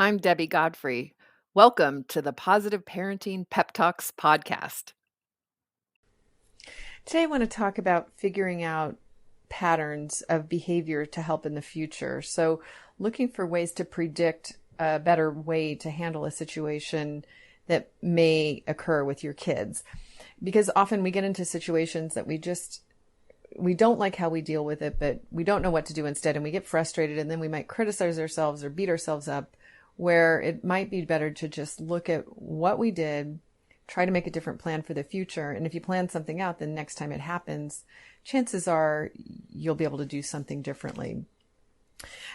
I'm Debbie Godfrey. Welcome to the Positive Parenting Pep Talks podcast. Today, I want to talk about figuring out patterns of behavior to help in the future. So, looking for ways to predict a better way to handle a situation that may occur with your kids. Because often we get into situations that we don't like how we deal with it, but we don't know what to do instead, and we get frustrated, and then we might criticize ourselves or beat ourselves up, where it might be better to just look at what we did, try to make a different plan for the future. And if you plan something out, then next time it happens, chances are you'll be able to do something differently.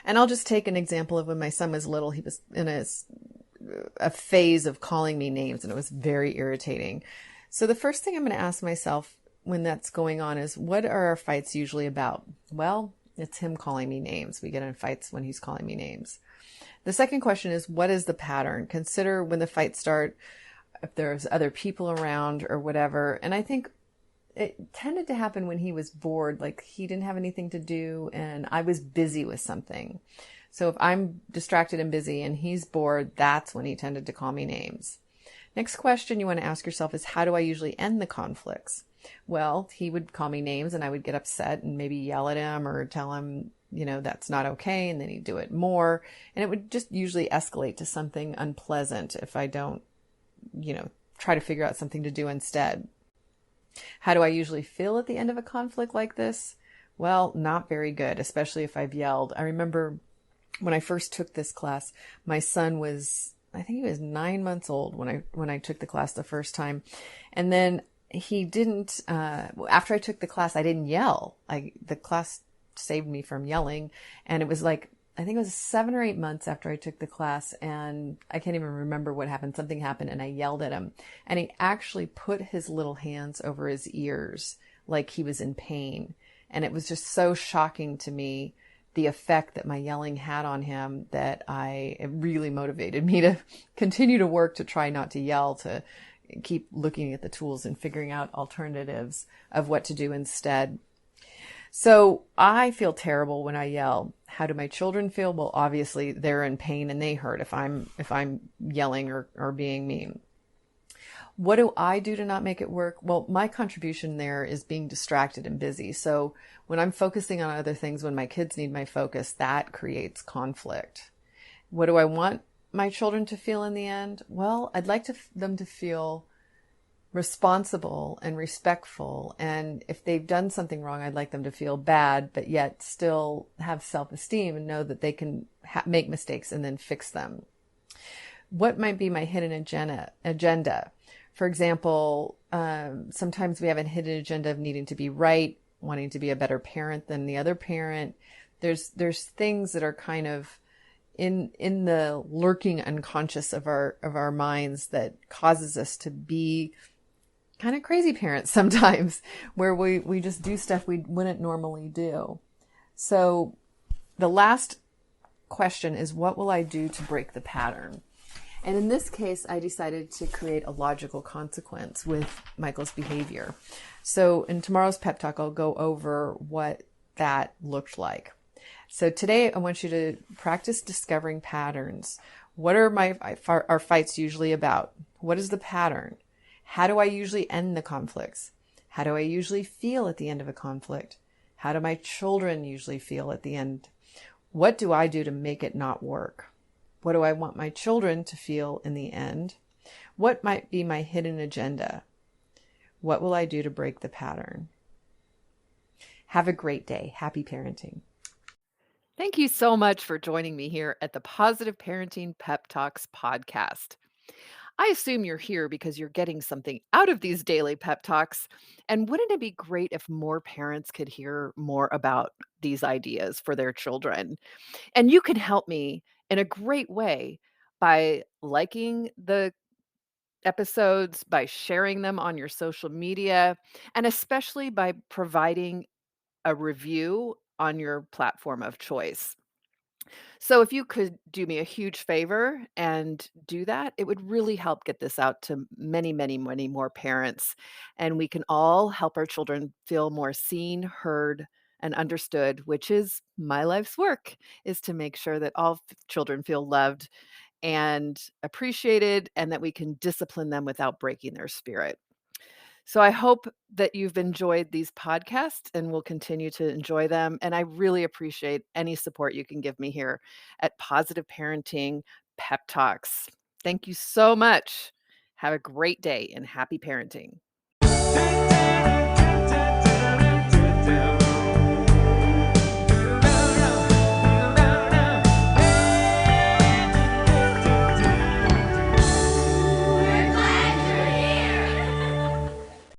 And I'll just take an example of when my son was little. He was in a phase of calling me names, and it was very irritating. So the first thing I'm going to ask myself when that's going on is, what are our fights usually about? Well, it's him calling me names. We get in fights when he's calling me names. The second question is, what is the pattern? Consider when the fights start, if there's other people around or whatever. And I think it tended to happen when he was bored, like he didn't have anything to do and I was busy with something. So if I'm distracted and busy and he's bored, that's when he tended to call me names. Next question you want to ask yourself is, how do I usually end the conflicts? Well, he would call me names and I would get upset and maybe yell at him or tell him, that's not okay. And then he'd do it more. And it would just usually escalate to something unpleasant if I don't, try to figure out something to do instead. How do I usually feel at the end of a conflict like this? Well, not very good, especially if I've yelled. I remember when I first took this class, my son was, I think he was 9 months old when I took the class the first time. And then he didn't, after I took the class, I didn't yell. The class saved me from yelling. And it was like, I think it was 7 or 8 months after I took the class, and I can't even remember what happened. Something happened and I yelled at him, and he actually put his little hands over his ears like he was in pain. And it was just so shocking to me, the effect that my yelling had on him, that it really motivated me to continue to work to try not to yell, to keep looking at the tools and figuring out alternatives of what to do instead. So I feel terrible when I yell. How do my children feel? Well, obviously they're in pain and they hurt if I'm yelling or being mean. What do I do to not make it work? Well, my contribution there is being distracted and busy. So when I'm focusing on other things, when my kids need my focus, that creates conflict. What do I want my children to feel in the end? Well, I'd like them to feel responsible and respectful. And if they've done something wrong, I'd like them to feel bad, but yet still have self-esteem and know that they can make mistakes and then fix them. What might be my hidden agenda? For example, sometimes we have a hidden agenda of needing to be right, wanting to be a better parent than the other parent. There's things that are kind of in the lurking unconscious of our minds that causes us to be kind of crazy parents sometimes, where we just do stuff we wouldn't normally do. So the last question is, what will I do to break the pattern? And in this case, I decided to create a logical consequence with Michael's behavior. So in tomorrow's pep talk, I'll go over what that looked like. So today I want you to practice discovering patterns. What are our fights usually about? What is the pattern? How do I usually end the conflicts? How do I usually feel at the end of a conflict? How do my children usually feel at the end? What do I do to make it not work? What do I want my children to feel in the end? What might be my hidden agenda? What will I do to break the pattern? Have a great day. Happy parenting. Thank you so much for joining me here at the Positive Parenting Pep Talks podcast. I assume you're here because you're getting something out of these daily pep talks. And wouldn't it be great if more parents could hear more about these ideas for their children? And you can help me in a great way by liking the episodes, by sharing them on your social media, and especially by providing a review on your platform of choice. So if you could do me a huge favor and do that, it would really help get this out to many, many, many more parents. And we can all help our children feel more seen, heard, and understood, which is my life's work, is to make sure that all children feel loved and appreciated, and that we can discipline them without breaking their spirit. So I hope that you've enjoyed these podcasts and will continue to enjoy them. And I really appreciate any support you can give me here at Positive Parenting Pep Talks. Thank you so much. Have a great day and happy parenting.